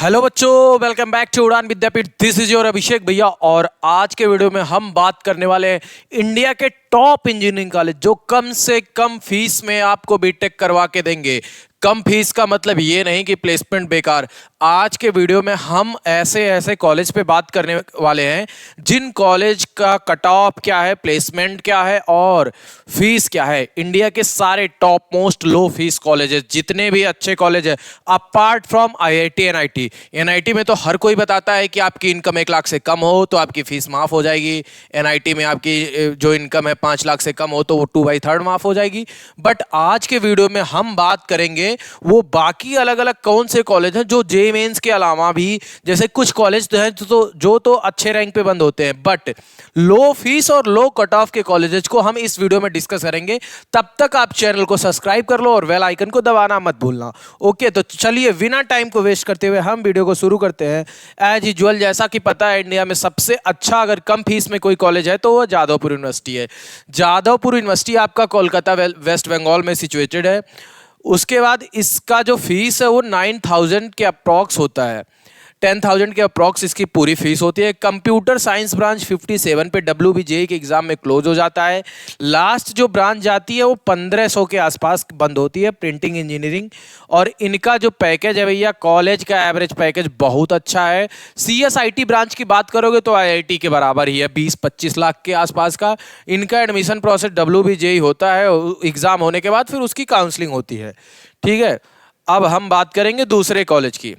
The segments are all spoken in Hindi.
हेलो बच्चों, वेलकम बैक टू उड़ान विद्यापीठ। दिस इज योर अभिषेक भैया और आज के वीडियो में हम बात करने वाले हैं इंडिया के टॉप इंजीनियरिंग कॉलेज जो कम से कम फीस में आपको बीटेक करवा के देंगे। कम फीस का मतलब ये नहीं कि प्लेसमेंट बेकार। आज के वीडियो में हम ऐसे ऐसे कॉलेज पे बात करने वाले हैं जिन कॉलेज का कट ऑफ क्या है, प्लेसमेंट क्या है और फीस क्या है। इंडिया के सारे टॉप मोस्ट लो फीस कॉलेजेस, जितने भी अच्छे कॉलेज है apart from IIT NIT. NIT में तो हर कोई बताता है कि आपकी इनकम 1 लाख से कम हो तो आपकी फीस माफ हो जाएगी। एनआईटी में आपकी जो इनकम है 5 लाख से कम हो तो वो 2/3 माफ हो जाएगी। बट आज के वीडियो में हम बात करेंगे वो बाकी अलग अलग कौन से कॉलेज हैं जो जे मेंस के अलावा भी, जैसे कुछ कॉलेज तो हैं जो तो अच्छे रैंक पे बंद होते हैं बट लो फीस और लो कट ऑफ के कॉलेजेस को हम इस वीडियो में डिस्कस करेंगे। तब तक आप चैनल को सब्सक्राइब कर लो और बेल आइकन को दबाना मत भूलना। ओके, तो चलिए बिना टाइम को वेस्ट करते हुए हम वीडियो को शुरू करते हैं। एज यूजुअल, जैसा कि पता है इंडिया में सबसे अच्छा अगर कम फीस में कोई कॉलेज है तो वो जादवपुर यूनिवर्सिटी है। जादवपुर यूनिवर्सिटी आपका कोलकाता वेस्ट बंगाल में सिचुएटेड है। उसके बाद इसका जो फीस है वो 9,000 के अप्रॉक्स होता है। 10,000 के अप्रॉक्स इसकी पूरी फीस होती है। कंप्यूटर साइंस ब्रांच 57 पे WBJE के एग्जाम में क्लोज हो जाता है। लास्ट जो ब्रांच जाती है वो 1500 के आसपास बंद होती है, प्रिंटिंग इंजीनियरिंग। और इनका जो पैकेज है भैया, कॉलेज का एवरेज पैकेज बहुत अच्छा है। CSIT ब्रांच की बात करोगे तो IIT के बराबर ही है, 20-25 लाख के आसपास का इनका एडमिशन प्रोसेस WBJE होता है। एग्जाम होने के बाद फिर उसकी काउंसलिंग होती है। ठीक है, अब हम बात करेंगे दूसरे कॉलेज की।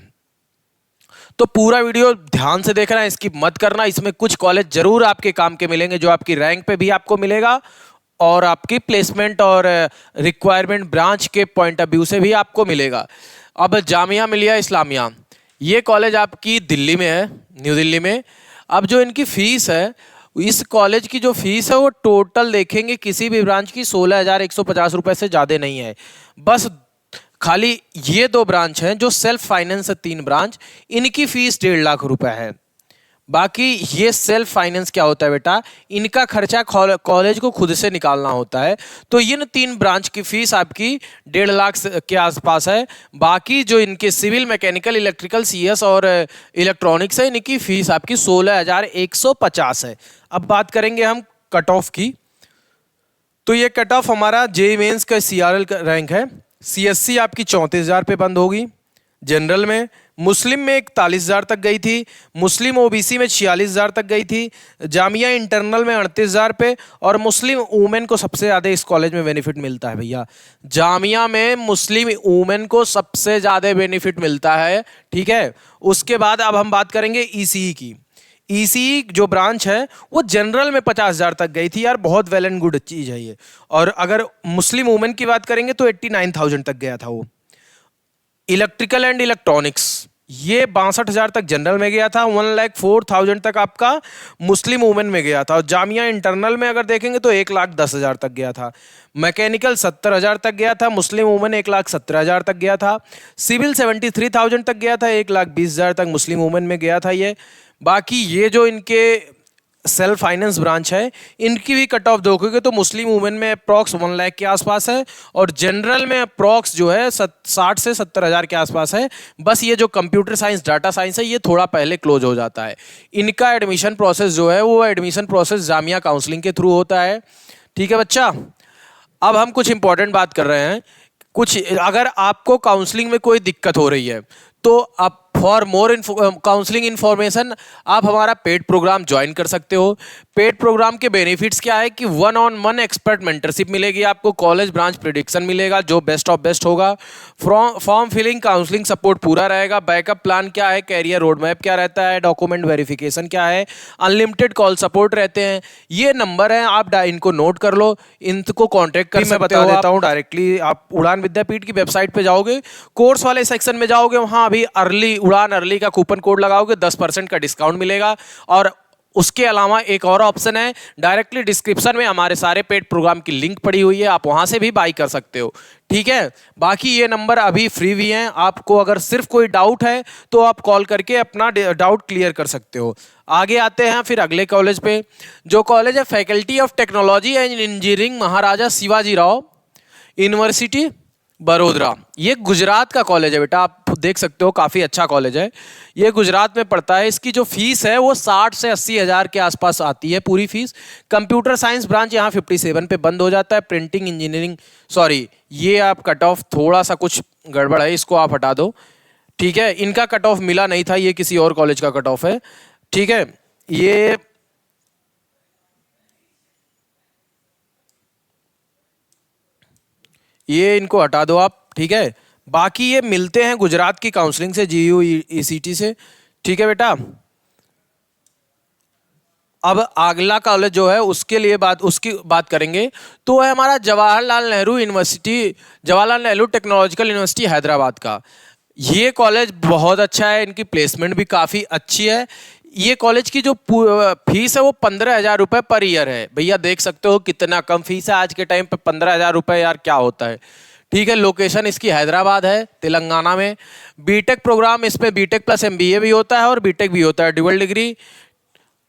तो पूरा वीडियो ध्यान से देखना है, स्किप मत करना। इसमें कुछ कॉलेज जरूर आपके काम के मिलेंगे जो आपकी रैंक पे भी आपको मिलेगा और आपकी प्लेसमेंट और रिक्वायरमेंट ब्रांच के पॉइंट ऑफ व्यू से भी आपको मिलेगा। अब जामिया मिलिया इस्लामिया, ये कॉलेज आपकी दिल्ली में है, न्यू दिल्ली में। अब जो इनकी फीस है, इस कॉलेज की जो फीस है वो टोटल देखेंगे किसी भी ब्रांच की 16,150 रुपये से ज़्यादा नहीं है। बस खाली ये 2 ब्रांच हैं जो सेल्फ फाइनेंस है, 3 ब्रांच, इनकी फीस 1.5 लाख रुपए है। बाकी ये सेल्फ फाइनेंस क्या होता है बेटा, इनका खर्चा कॉलेज को खुद से निकालना होता है। तो इन 3 ब्रांच की फीस आपकी 1.5 लाख के आसपास है। बाकी जो इनके सिविल, मैकेनिकल, इलेक्ट्रिकल, CS और इलेक्ट्रॉनिक्स है, इनकी फीस आपकी 16,150 है। अब बात करेंगे हम कट ऑफ की। तो ये कट ऑफ हमारा JEE मेंस का CRL का रैंक है। CSC आपकी 34,000 पे बंद होगी। जनरल में, मुस्लिम में 41,000 तक गई थी। मुस्लिम OBC में 46,000 तक गई थी। जामिया इंटरनल में 38,000 पे। और मुस्लिम वुमेन को सबसे ज़्यादा इस कॉलेज में बेनिफिट मिलता है भैया। जामिया में मुस्लिम वुमेन को सबसे ज़्यादा बेनिफिट मिलता है। ठीक है, उसके बाद अब हम बात करेंगे ECE की। ECE जो ब्रांच है वो जनरल में 50,000 तक गई थी यार, बहुत वेल एंड गुड चीज़ है ये। और अगर मुस्लिम वुमेन की बात करेंगे तो 89,000 तक गया था वो। इलेक्ट्रिकल एंड इलेक्ट्रॉनिक्स ये 62,000 तक जनरल में गया था, 1,04,000 तक आपका मुस्लिम वुमेन में गया था। और जामिया इंटरनल में अगर देखेंगे तो 1,10,000 तक गया था। मैकेनिकल 70,000 तक गया था, मुस्लिम वुमेन 1,17,000 तक गया था। सिविल 73,000 तक गया था, 1,20,000 तक मुस्लिम वुमेन में गया था ये। बाकी ये जो इनके सेल्फ फाइनेंस ब्रांच है, इनकी भी कट ऑफ देखोगे तो मुस्लिम वुमेन में अप्रॉक्स 1 लाख के आसपास है और जनरल में अप्रॉक्स जो है 60 से 70,000 के आसपास है। बस ये जो कंप्यूटर साइंस, डाटा साइंस है, ये थोड़ा पहले क्लोज हो जाता है। इनका एडमिशन प्रोसेस जो है वो एडमिशन प्रोसेस जामिया काउंसलिंग के थ्रू होता है। ठीक है बच्चा, अब हम कुछ इंपॉर्टेंट बात कर रहे हैं। कुछ अगर आपको काउंसलिंग में कोई दिक्कत हो रही है तो आप फॉर मोर काउंसलिंग इन्फॉर्मेशन आप हमारा पेड प्रोग्राम ज्वाइन कर सकते हो। पेड प्रोग्राम के बेनिफिट्स क्या है कि 1-on-1 एक्सपर्ट मेंटरशिप मिलेगी आपको, कॉलेज ब्रांच प्रेडिक्शन मिलेगा जो बेस्ट ऑफ बेस्ट होगा, फॉर्म फिलिंग, काउंसलिंग सपोर्ट पूरा रहेगा। बैकअप प्लान क्या है, कैरियर रोड मैप क्या रहता है, डॉक्यूमेंट वेरिफिकेशन क्या है, अनलिमिटेड कॉल सपोर्ट रहते हैं। ये नंबर है, आप इनको नोट कर लो, इनको कॉन्टेक्ट कर सकते हो। मैं बता देता हूँ डायरेक्टली, आप उड़ान विद्यापीठ की वेबसाइट पे जाओगे, कोर्स वाले सेक्शन में जाओगे, वहाँ अभी उड़ान अर्ली का कूपन कोड लगाओगे 10% का डिस्काउंट मिलेगा। और उसके अलावा एक और ऑप्शन है, डायरेक्टली डिस्क्रिप्शन में हमारे सारे पेड प्रोग्राम की लिंक पड़ी हुई है, आप वहां से भी बाई कर सकते हो। ठीक है, बाकी ये नंबर अभी फ्री भी हैं, आपको अगर सिर्फ कोई डाउट है तो आप कॉल करके अपना डाउट क्लियर कर सकते हो। आगे आते हैं फिर अगले कॉलेज पे। जो कॉलेज है faculty of technology and engineering Maharaja Shivaji Rao university, Vadodara, ये गुजरात का कॉलेज है बेटा, आप देख सकते हो काफ़ी अच्छा कॉलेज है। ये गुजरात में पड़ता है। इसकी जो फीस है वो 60 से 80 हज़ार के आसपास आती है पूरी फीस। कंप्यूटर साइंस ब्रांच यहाँ 57 पे बंद हो जाता है। प्रिंटिंग इंजीनियरिंग, सॉरी ये आप कट ऑफ थोड़ा सा कुछ गड़बड़ है, इसको आप हटा दो। ठीक है, इनका कट ऑफ मिला नहीं था, ये किसी और कॉलेज का कट ऑफ है। ठीक है, ये इनको हटा दो आप। ठीक है, बाकी ये मिलते हैं गुजरात की काउंसलिंग से, जीयू ईसीटी से। ठीक है बेटा, अब अगला कॉलेज जो है उसकी बात करेंगे तो है हमारा Jawaharlal Nehru university, Jawaharlal Nehru technological university Hyderabad का। ये कॉलेज बहुत अच्छा है, इनकी प्लेसमेंट भी काफ़ी अच्छी है। ये कॉलेज की जो फीस है वो 15,000 रुपये पर ईयर है। भैया देख सकते हो कितना कम फीस है आज के टाइम पे। 15,000 रुपये यार क्या होता है। ठीक है, लोकेशन इसकी हैदराबाद है, तेलंगाना में। बीटेक प्रोग्राम इसमें बीटेक प्लस एमबीए भी होता है और बीटेक भी होता है, डबल डिग्री।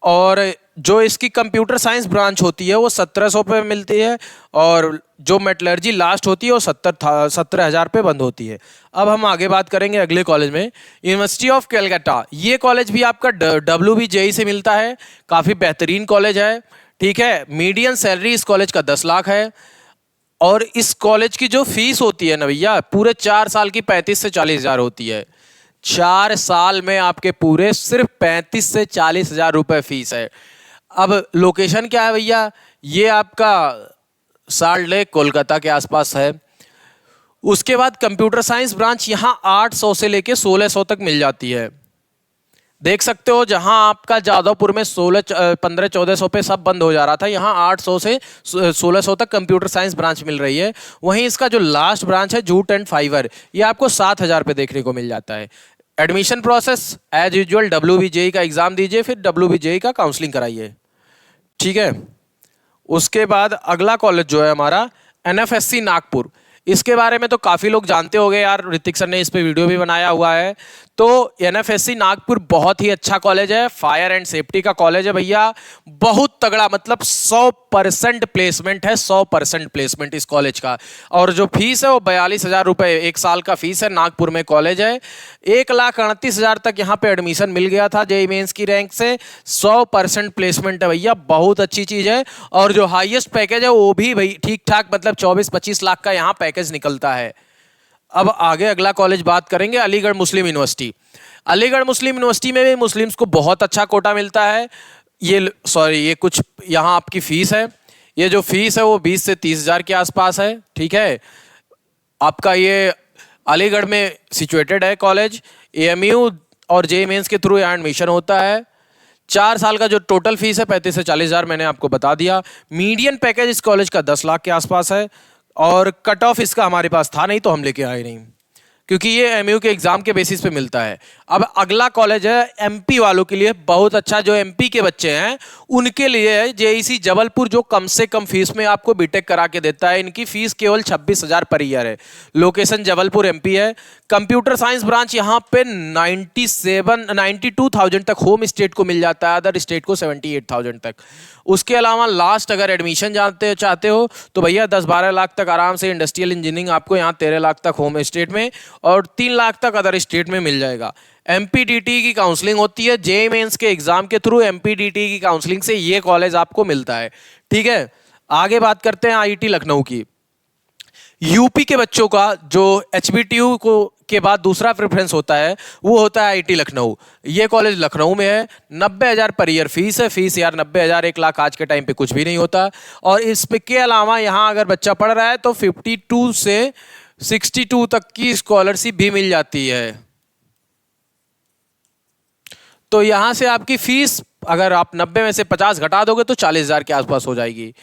और जो इसकी कंप्यूटर साइंस ब्रांच होती है वो 1700 पे मिलती है, और जो मेटलर्जी लास्ट होती है वो 17,000 पे बंद होती है। अब हम आगे बात करेंगे अगले कॉलेज में, यूनिवर्सिटी ऑफ कलकत्ता। ये कॉलेज भी आपका WBJE से मिलता है, काफ़ी बेहतरीन कॉलेज है। ठीक है, मीडियम सैलरी इस कॉलेज का 10 लाख है। और इस कॉलेज की जो फीस होती है ना भैया, पूरे 4 साल की 35 से 40 हज़ार होती है। 4 साल में आपके पूरे सिर्फ 35 से 40 हज़ार रुपये फीस है। अब लोकेशन क्या है भैया, ये आपका साल्ट लेक कोलकाता के आसपास है। उसके बाद कंप्यूटर साइंस ब्रांच यहाँ 800 से लेके 1600 तक मिल जाती है। देख सकते हो, जहां आपका जादवपुर में 1500-1400 पे सब बंद हो जा रहा था, यहाँ 800 से 1600 तक कंप्यूटर साइंस ब्रांच मिल रही है। वहीं इसका जो लास्ट ब्रांच है जूट एंड फाइबर, ये आपको 7,000 पे देखने को मिल जाता है। Admission process as usual, WBJE का एग्जाम दीजिए, फिर WBJE का काउंसलिंग कराइए। ठीक है, उसके बाद अगला कॉलेज जो है हमारा NFSC नागपुर। इसके बारे में तो काफ़ी लोग जानते होंगे यार, ऋतिक सर ने इस पे वीडियो भी बनाया हुआ है। तो NFSC नागपुर बहुत ही अच्छा कॉलेज है, फायर एंड सेफ्टी का कॉलेज है भैया, बहुत तगड़ा, मतलब 100% प्लेसमेंट है, 100% प्लेसमेंट इस कॉलेज का। और जो फीस है वो 42,000 रुपये 1 साल का फीस है। नागपुर में कॉलेज है। 1,38,000 तक यहाँ पे एडमिशन मिल गया था जेईई मेंस की रैंक से। 100% प्लेसमेंट है भैया, बहुत अच्छी चीज़ है। और जो हाईएस्ट पैकेज है वो भी भाई ठीक ठाक, मतलब 24-25 लाख का यहाँ पैकेज निकलता है। अब आगे अगला कॉलेज बात करेंगे, अलीगढ़ मुस्लिम यूनिवर्सिटी। अलीगढ़ मुस्लिम यूनिवर्सिटी में भी मुस्लिम्स को बहुत अच्छा कोटा मिलता है। ये कुछ यहाँ आपकी फीस है, ये जो फीस है वो 20 से 30 हज़ार के आसपास है। ठीक है, आपका ये अलीगढ़ में सिचुएटेड है कॉलेज। AMU और जेईई मेंस के थ्रू यहाँ एडमिशन होता है। 4 साल का जो टोटल फीस है 35 से 40 हज़ार मैंने आपको बता दिया। मीडियन पैकेज इस कॉलेज का 10 लाख के आसपास है। और कट ऑफ इसका हमारे पास था नहीं तो हम लेके आए नहीं, क्योंकि ये MU के एग्जाम के बेसिस पे मिलता है। अब अगला कॉलेज है MP वालों के लिए बहुत अच्छा, जो MP के बच्चे हैं उनके लिए है JEC जबलपुर, जो कम से कम फीस में आपको बीटेक करा के देता है। इनकी फीस केवल 26,000 पर ईयर है। लोकेशन जबलपुर MP है। कंप्यूटर साइंस ब्रांच यहाँ पे 92,000 तक होम स्टेट को मिल जाता है, अदर स्टेट को 78,000 तक। उसके अलावा लास्ट अगर एडमिशन चाहते हो तो भैया 10-12 लाख तक आराम से इंडस्ट्रियल इंजीनियरिंग आपको यहाँ 13 लाख तक होम स्टेट में और 3 लाख तक अदर स्टेट में मिल जाएगा। MPDT की काउंसलिंग होती है, जेईई मेंस के एग्जाम के थ्रू MPDT की काउंसलिंग से ये कॉलेज आपको मिलता है। ठीक है, आगे बात करते हैं IIT लखनऊ की। यूपी के बच्चों का जो HBTU को के बाद दूसरा प्रेफरेंस होता है वो होता है IIT लखनऊ। ये कॉलेज लखनऊ में है। 90,000 पर ईयर फीस है। फीस यार 90,000 1 लाख आज के टाइम पे कुछ भी नहीं होता। और इसके अलावा यहाँ अगर बच्चा पढ़ रहा है तो 52 से 62 तक की स्कॉलरशिप भी मिल जाती है। तो यहाँ से आपकी फीस अगर आप 90 में से 50 घटा दोगे तो 40,000 के आसपास हो जाएगी।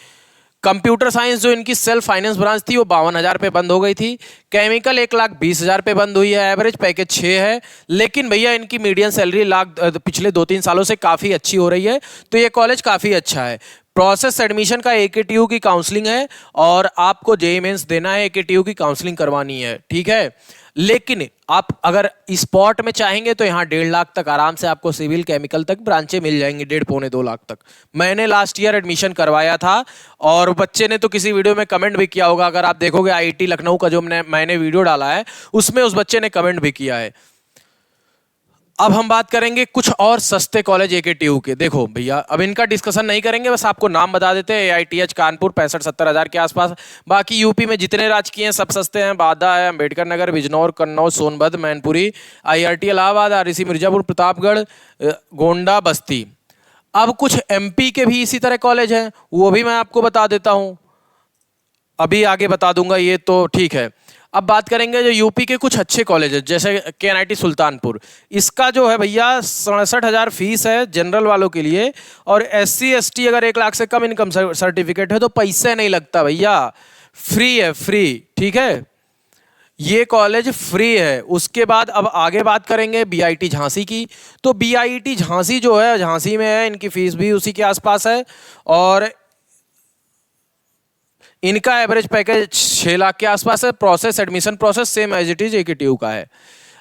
कंप्यूटर साइंस जो इनकी सेल्फ फाइनेंस ब्रांच थी वो 52,000 पे बंद हो गई थी। केमिकल 1,20,000 पे बंद हुई है। एवरेज पैकेज 6 है। लेकिन भैया इनकी मीडियम सैलरी पिछले 2-3 सालों से काफ़ी अच्छी हो रही है, तो ये कॉलेज काफ़ी अच्छा है। प्रोसेस एडमिशन का AKTU की काउंसलिंग है और आपको जेईई मेंस देना है, AKTU की काउंसलिंग करवानी है। ठीक है, लेकिन आप अगर स्पॉट में चाहेंगे तो यहाँ 1.5 लाख तक आराम से आपको सिविल केमिकल तक ब्रांचें मिल जाएंगी, 1.5 पौने 2 लाख तक। मैंने लास्ट ईयर एडमिशन करवाया था और बच्चे ने तो किसी वीडियो में कमेंट भी किया होगा, अगर आप देखोगे आईआईटी लखनऊ का जो मैंने वीडियो डाला है उसमें उस बच्चे ने कमेंट भी किया है। अब हम बात करेंगे कुछ और सस्ते कॉलेज एकेटीयू के। देखो भैया, अब इनका डिस्कशन नहीं करेंगे, बस आपको नाम बता देते हैं। एआईटीएच कानपुर 65-70 हज़ार के आसपास। बाकी यूपी में जितने राजकीय हैं सब सस्ते हैं। बादा है, अंबेडकर नगर, बिजनौर, कन्नौज, सोनभद्र, मैनपुरी, आईआईटी इलाहाबाद, आरईसी मिर्जापुर, प्रतापगढ़, गोंडा, बस्ती। अब कुछ एमपी के भी इसी तरह कॉलेज हैं, वो भी मैं आपको बता देता हूं, अभी आगे बता दूंगा, ये तो ठीक है। अब बात करेंगे जो यूपी के कुछ अच्छे कॉलेज है, जैसे केएनआईटी सुल्तानपुर। इसका जो है भैया 67,000 फीस है जनरल वालों के लिए, और एससी एसटी अगर 1 लाख से कम इनकम सर्टिफिकेट है तो पैसे नहीं लगता भैया, फ्री है, फ्री। ठीक है, ये कॉलेज फ्री है। उसके बाद अब आगे बात करेंगे बीआईटी झांसी की। तो बीआईटी झांसी जो है, झांसी में है, इनकी फीस भी उसी के आसपास है, और इनका एवरेज पैकेज 6 लाख के आसपास है। Process, admission process same as it is AKTU का है।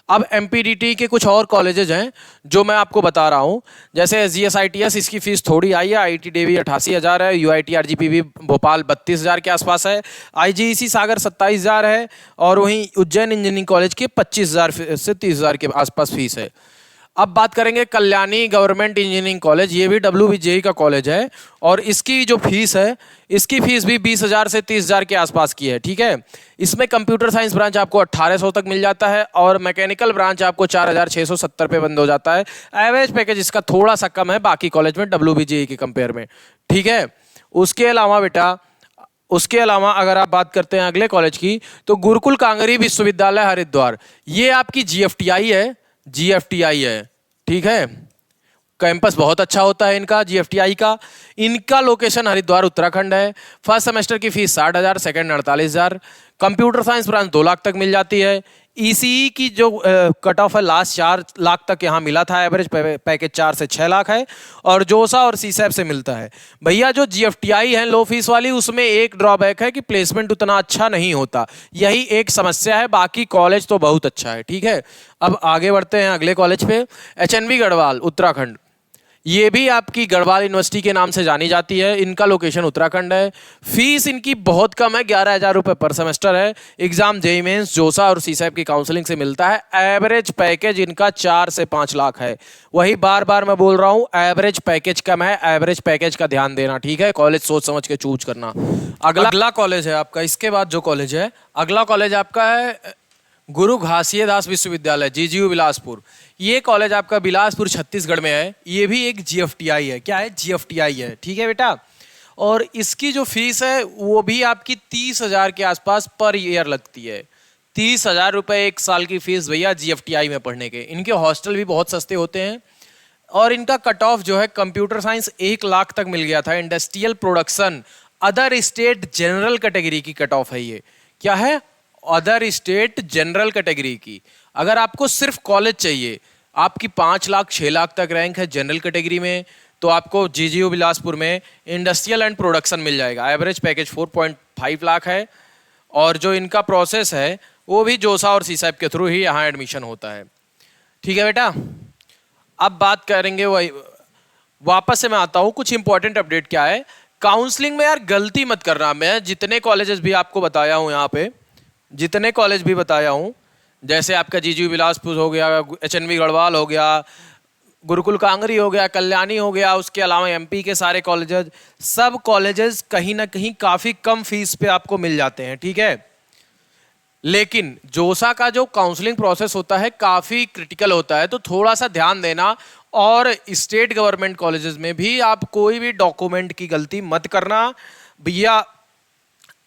अब एमपीडीटी के कुछ और कॉलेजेज हैं जो मैं आपको बता रहा हूं, जैसे एसजीएस आईटीएस, इसकी फीस थोड़ी आई है। आईटी देवी 88,000 है। यूआईटी आरजीपीवी भोपाल 32,000 के आसपास है। आईजीईसी सागर 27,000 है, और वहीं उज्जैन इंजीनियरिंग कॉलेज के 25,000 से 30,000 के आसपास फीस है। अब बात करेंगे कल्याणी गवर्नमेंट इंजीनियरिंग कॉलेज, ये भी डब्ल्यूबीजेई का कॉलेज है, और इसकी जो फीस है, इसकी फीस भी 20,000 से 30,000 के आसपास की है। ठीक है, इसमें कंप्यूटर साइंस ब्रांच आपको 1800 तक मिल जाता है, और मैकेनिकल ब्रांच आपको 4,670 पे बंद हो जाता है। एवरेज पैकेज इसका थोड़ा सा कम है बाकी कॉलेज में डब्ल्यूबीजेई के कंपेयर में। ठीक है, उसके अलावा बेटा, उसके अलावा अगर आप बात करते हैं अगले कॉलेज की, तो गुरुकुल कांगरी विश्वविद्यालय हरिद्वार, ये आपकी जीएफटीआई है, जीएफटीआई है। ठीक है, कैंपस बहुत अच्छा होता है इनका, जीएफटीआई का। इनका लोकेशन हरिद्वार उत्तराखंड है। फर्स्ट सेमेस्टर की fees 60,000, second 48,000। Computer science branch 2 lakh तक मिल जाती है। ईसीई की जो कट ऑफ है लास्ट 4 लाख तक यहाँ मिला था, एवरेज पैकेज 4 से 6 लाख है, और जोसा और सीसैप से मिलता है। भैया जो जीएफटीआई है लो फीस वाली, उसमें एक ड्रॉबैक है कि प्लेसमेंट उतना अच्छा नहीं होता, यही एक समस्या है, बाकी कॉलेज तो बहुत अच्छा है। ठीक है, अब आगे बढ़ते हैं अगले कॉलेज पे। एचएनवी गढ़वाल उत्तराखंड, ये भी आपकी गढ़वाल यूनिवर्सिटी के नाम से जानी जाती है। इनका लोकेशन उत्तराखंड है। फीस इनकी बहुत कम है, 11,000 रुपये पर सेमेस्टर है। एग्जाम जेईई मेंस, जोसा और सीसैप की काउंसलिंग से मिलता है। एवरेज पैकेज इनका 4 से 5 लाख है। वही बार बार मैं बोल रहा हूँ, एवरेज पैकेज कम है, एवरेज पैकेज का ध्यान देना। ठीक है, कॉलेज सोच समझ के चूज करना। अगला कॉलेज है आपका, इसके बाद जो कॉलेज है, अगला कॉलेज आपका है गुरु घासीदास विश्वविद्यालय, जीजीयू बिलासपुर। ये कॉलेज आपका बिलासपुर छत्तीसगढ़ में है। ये भी एक जीएफटीआई है। क्या है? जीएफटीआई है। ठीक है बेटा, और इसकी जो फीस है वो भी आपकी 30,000 के आसपास पर ईयर लगती है। 30,000 रुपये 1 साल की फीस भैया जीएफटीआई में पढ़ने के। इनके हॉस्टल भी बहुत सस्ते होते हैं, और इनका कट ऑफ जो है कंप्यूटर साइंस 1 लाख तक मिल गया था। Industrial production other state general category की कट ऑफ है ये। क्या है? अदर स्टेट जनरल कैटेगरी की। अगर आपको सिर्फ कॉलेज चाहिए, आपकी 5 लाख 6 लाख तक रैंक है जनरल कैटेगरी में, तो आपको जीजीयू बिलासपुर में इंडस्ट्रियल एंड प्रोडक्शन मिल जाएगा। एवरेज पैकेज 4.5 लाख है, और जो इनका प्रोसेस है वो भी जोसा और सीसैप के थ्रू ही यहाँ एडमिशन होता है। ठीक है बेटा, अब बात करेंगे वही, वापस से मैं आता हूँ, कुछ इंपॉर्टेंट अपडेट क्या है। काउंसलिंग में यार गलती मत करना। मैं जितने कॉलेजेस भी आपको बताया हूँ यहाँ पे, जितने कॉलेज भी बताया हूँ, जैसे आपका जीजीयू बिलासपुर हो गया, एचएनवी गढ़वाल हो गया, गुरुकुल कांगरी हो गया, कल्याणी हो गया, उसके अलावा एमपी के सारे कॉलेजेस, सब कॉलेजेस कहीं ना कहीं काफ़ी कम फीस पे आपको मिल जाते हैं। ठीक है, लेकिन जोसा का जो काउंसलिंग प्रोसेस होता है काफ़ी क्रिटिकल होता है, तो थोड़ा सा ध्यान देना। और स्टेट गवर्नमेंट कॉलेजेस में भी आप कोई भी डॉक्यूमेंट की गलती मत करना भैया।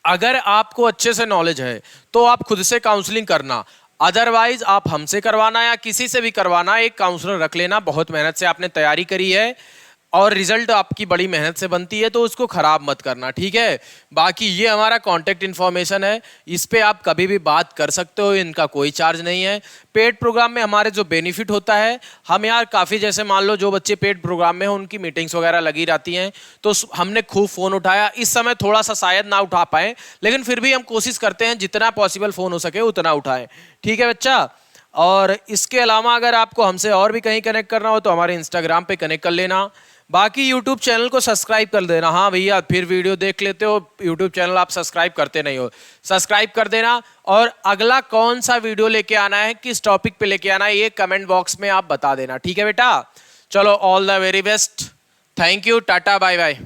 अगर आपको अच्छे से नॉलेज है तो आप खुद से काउंसलिंग करना, अदरवाइज आप हमसे करवाना या किसी से भी करवाना, एक काउंसलर रख लेना। बहुत मेहनत से आपने तैयारी करी है, और रिजल्ट आपकी बड़ी मेहनत से बनती है, तो उसको खराब मत करना, ठीक है। बाकी ये हमारा कांटेक्ट इन्फॉर्मेशन है, इस पे आप कभी भी बात कर सकते हो, इनका कोई चार्ज नहीं है। पेड प्रोग्राम में हमारे जो बेनिफिट होता है, हम यार काफ़ी, जैसे मान लो जो बच्चे पेड प्रोग्राम में हैं उनकी मीटिंग्स वगैरह लगी रहती हैं, तो हमने खूब फ़ोन उठाया। इस समय थोड़ा सा शायद ना उठा पाए, लेकिन फिर भी हम कोशिश करते हैं जितना पॉसिबल फ़ोन हो सके उतना उठाएं, ठीक है बच्चा। और इसके अलावा अगर आपको हमसे और भी कहीं कनेक्ट करना हो तो हमारे इंस्टाग्राम पे कनेक्ट कर लेना। बाकी यूट्यूब चैनल को सब्सक्राइब कर देना। हाँ भैया, फिर वीडियो देख लेते हो, यूट्यूब चैनल आप सब्सक्राइब करते नहीं हो, सब्सक्राइब कर देना। और अगला कौन सा वीडियो लेके आना है, किस टॉपिक पे लेके आना है, ये कमेंट बॉक्स में आप बता देना, ठीक है बेटा। चलो, all the very best, thank you, tata, bye bye.